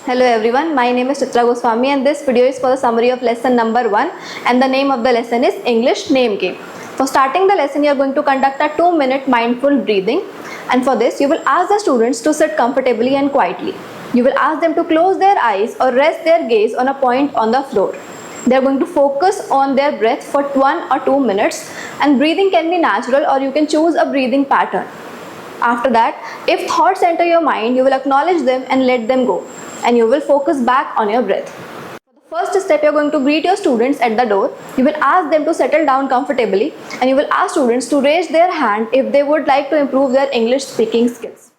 Hello everyone, my name is Chitra Goswami and this video is for the summary of lesson number 1 and the name of the lesson is English Name Game. For starting the lesson, you are going to conduct a 2-minute mindful breathing, and for this you will ask the students to sit comfortably and quietly. You will ask them to close their eyes or rest their gaze on a point on the floor. They are going to focus on their breath for 1 or 2 minutes, and breathing can be natural or you can choose a breathing pattern. After that, if thoughts enter your mind, you will acknowledge them and let them go, and you will focus back on your breath. For the first step, you are going to greet your students at the door. You will ask them to settle down comfortably, and you will ask students to raise their hand if they would like to improve their English speaking skills.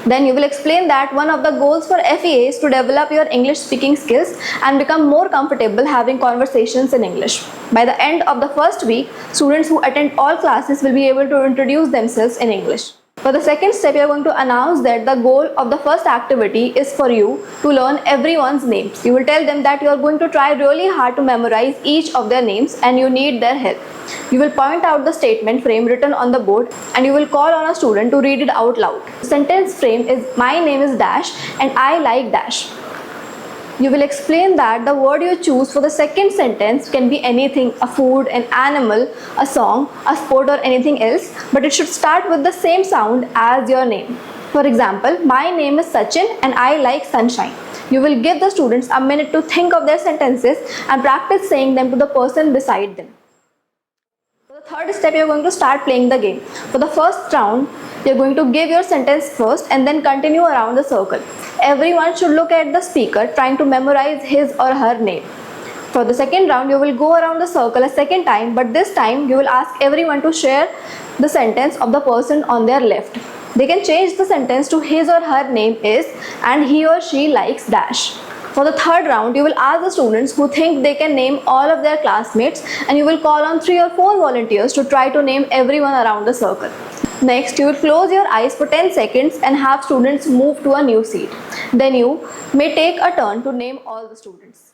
Then you will explain that one of the goals for FEA is to develop your English speaking skills and become more comfortable having conversations in English. By the end of the first week, students who attend all classes will be able to introduce themselves in English. For the second step, you are going to announce that the goal of the first activity is for you to learn everyone's names. You will tell them that you are going to try really hard to memorize each of their names and you need their help. You will point out the statement frame written on the board and you will call on a student to read it out loud. The sentence frame is my name is dash and I like dash. You will explain that the word you choose for the second sentence can be anything, a food, an animal, a song, a sport or anything else, but it should start with the same sound as your name. For example, my name is Sachin and I like sunshine. You will give the students a minute to think of their sentences and practice saying them to the person beside them. For the third step, you are going to start playing the game. For the first round, you are going to give your sentence first and then continue around the circle. Everyone should look at the speaker trying to memorize his or her name. For the second round, you will go around the circle a second time, but this time you will ask everyone to share the sentence of the person on their left. They can change the sentence to his or her name is and he or she likes dash. For the third round, you will ask the students who think they can name all of their classmates and you will call on 3 or 4 volunteers to try to name everyone around the circle. Next, you will close your eyes for 10 seconds and have students move to a new seat. Then you may take a turn to name all the students.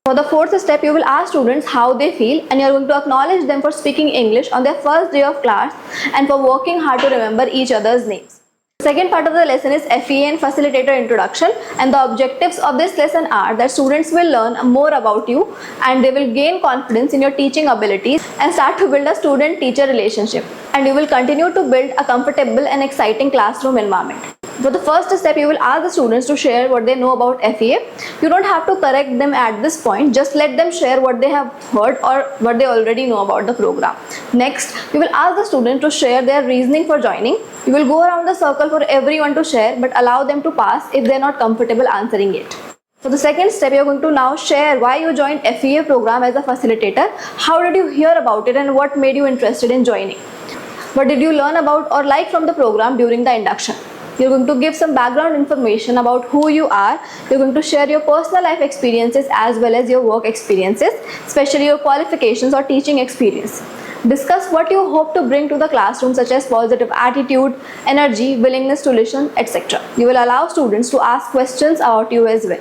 For the fourth step, you will ask students how they feel and you are going to acknowledge them for speaking English on their first day of class and for working hard to remember each other's names. The second part of the lesson is FEA and Facilitator Introduction, and the objectives of this lesson are that students will learn more about you and they will gain confidence in your teaching abilities and start to build a student-teacher relationship, and you will continue to build a comfortable and exciting classroom environment. For the first step, you will ask the students to share what they know about FEA. You don't have to correct them at this point, just let them share what they have heard or what they already know about the program. Next, you will ask the student to share their reasoning for joining. You will go around the circle for everyone to share, but allow them to pass if they are not comfortable answering it. For the second step, you are going to now share why you joined FEA program as a facilitator. How did you hear about it and what made you interested in joining? What did you learn about or like from the program during the induction? You're going to give some background information about who you are. You're going to share your personal life experiences as well as your work experiences, especially your qualifications or teaching experience. Discuss what you hope to bring to the classroom, such as positive attitude, energy, willingness to listen, etc. You will allow students to ask questions about you as well.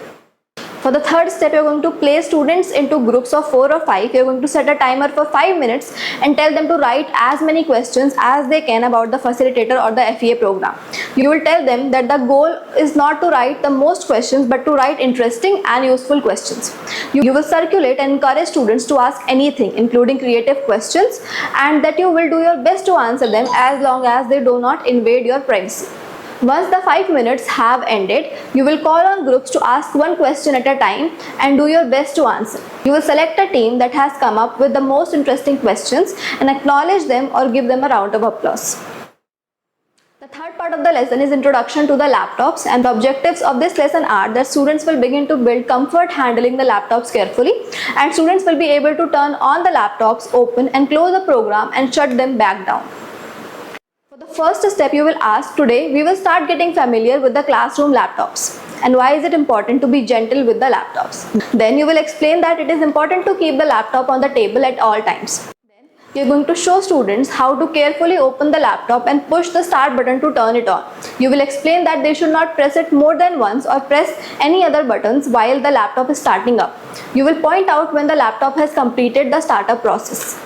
For the third step, you're going to place students into groups of 4 or 5. You're going to set a timer for 5 minutes and tell them to write as many questions as they can about the facilitator or the FEA program. You will tell them that the goal is not to write the most questions but to write interesting and useful questions. You will circulate and encourage students to ask anything, including creative questions, and that you will do your best to answer them as long as they do not invade your privacy. Once the 5 minutes have ended, you will call on groups to ask one question at a time and do your best to answer. You will select a team that has come up with the most interesting questions and acknowledge them or give them a round of applause. The third part of the lesson is Introduction to the Laptops, and the objectives of this lesson are that students will begin to build comfort handling the laptops carefully, and students will be able to turn on the laptops, open and close the program and shut them back down. For the first step, you will ask, today we will start getting familiar with the classroom laptops and why is it important to be gentle with the laptops. Then you will explain that it is important to keep the laptop on the table at all times. Then you are going to show students how to carefully open the laptop and push the start button to turn it on. You will explain that they should not press it more than once or press any other buttons while the laptop is starting up. You will point out when the laptop has completed the startup process.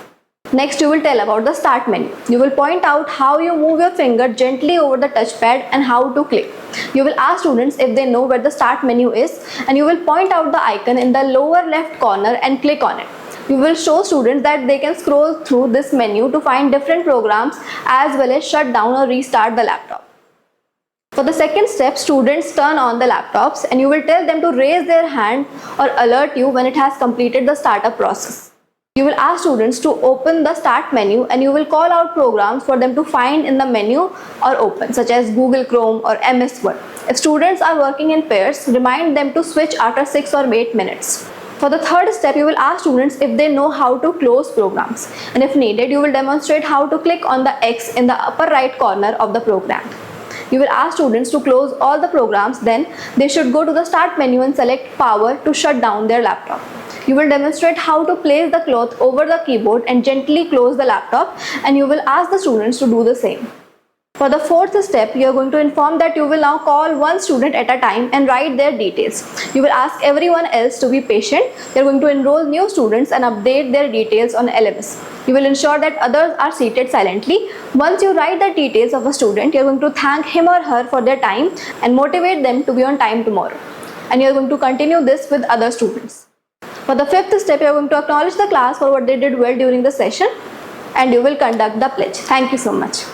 Next, you will tell about the start menu. You will point out how you move your finger gently over the touchpad and how to click. You will ask students if they know where the start menu is, and you will point out the icon in the lower left corner and click on it. You will show students that they can scroll through this menu to find different programs as well as shut down or restart the laptop. For the second step, students turn on the laptops and you will tell them to raise their hand or alert you when it has completed the startup process. You will ask students to open the start menu and you will call out programs for them to find in the menu or open, such as Google Chrome or MS Word. If students are working in pairs, remind them to switch after 6 or 8 minutes. For the third step, you will ask students if they know how to close programs, and if needed, you will demonstrate how to click on the X in the upper right corner of the program. You will ask students to close all the programs, then they should go to the start menu and select power to shut down their laptop. You will demonstrate how to place the cloth over the keyboard and gently close the laptop, and you will ask the students to do the same. For the fourth step, you are going to inform that you will now call one student at a time and write their details. You will ask everyone else to be patient. You are going to enroll new students and update their details on LMS. You will ensure that others are seated silently. Once you write the details of a student, you are going to thank him or her for their time and motivate them to be on time tomorrow. And you are going to continue this with other students. For the fifth step, you are going to acknowledge the class for what they did well during the session, and you will conduct the pledge. Thank you so much.